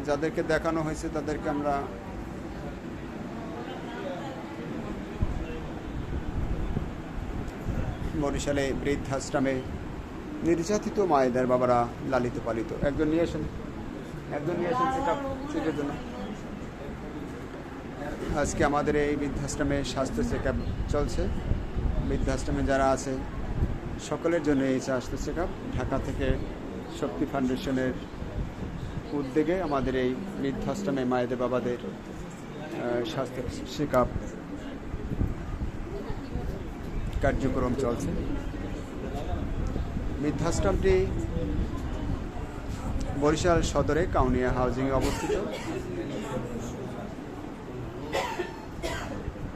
যাদেরকে দেখানো হয়েছে তাদেরকে আমরা বরিশালে বৃদ্ধাশ্রমে নির্যাতিত মায়েদের বাবারা লালিত পালিত। একজন নিয়ে আসেন চেকের জন্য। আজকে আমাদের এই বৃদ্ধাশ্রমে স্বাস্থ্য চেক আপ চলছে। বৃদ্ধাশ্রমে যারা আছে সকলের জন্য এই স্বাস্থ্য চেক আপ ঢাকা থেকে শক্তি ফাউন্ডেশনের উদ্যোগে আমাদের এই বৃদ্ধাশ্রমে মায়েদের বাবাদের স্বাস্থ্য চেক আপ কার্যক্রম চলছে। বৃদ্ধাশ্রমটি বরিশাল সদরে কাউনিয়া হাউজিংয়ে অবস্থিত।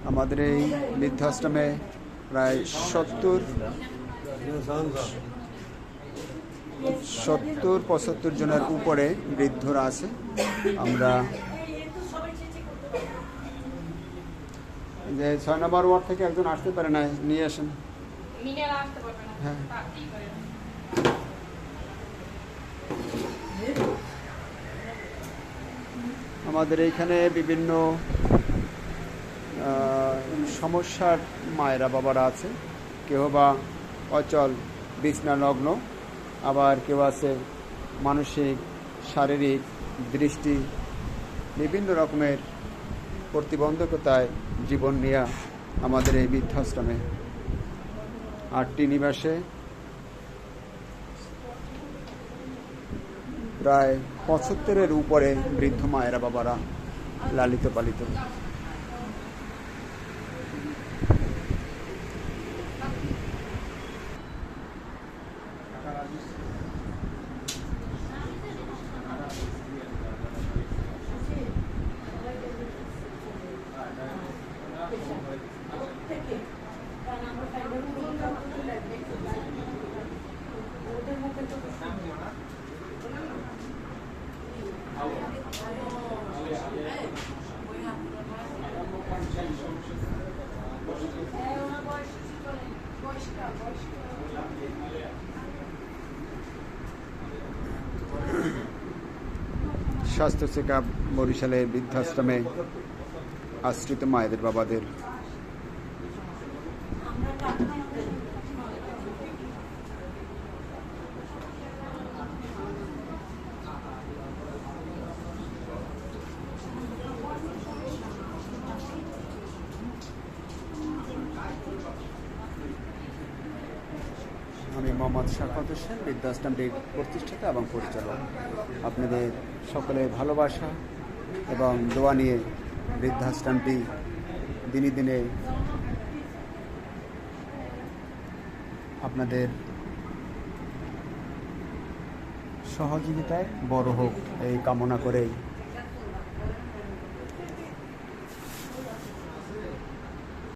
আমাদের এই বৃদ্ধাশ্রমে প্রায় 70-75 জনের উপরে বৃদ্ধরা আছে। আমরা যে 6 নম্বর ওয়ার্ড থেকে একজন আসতে পারে না, নিয়ে আসেন। হ্যাঁ, আমাদের এইখানে বিভিন্ন সমস্যার মায়েরা বাবারা আছে। কেউ বা অচল বিছানালগ্ন, আবার কেউ আছে মানসিক শারীরিক দৃষ্টি বিভিন্ন রকমের প্রতিবন্ধকতায় জীবন নিয়ে আমাদের এই বৃদ্ধাশ্রমে 8টি নিবাসে প্রায় 75-এর উপরে বৃদ্ধ মায়েরা বাবারা লালিত পালিত। স্বাস্থ্য চেক আপ বরিশালের বৃদ্ধাশ্রমে আশ্রিত মায়েদের বাবাদের। আমি মোহাম্মদ শাফাত হোসেন, বৃদ্ধাশ্রমটির প্রতিষ্ঠাতা এবং পরিচালক। আপনাদের সকলের ভালোবাসা এবং দোয়া নিয়ে বৃদ্ধাশ্রমটি দিনে দিনে আপনাদের সহযোগিতায় বড় হোক এই কামনা করেই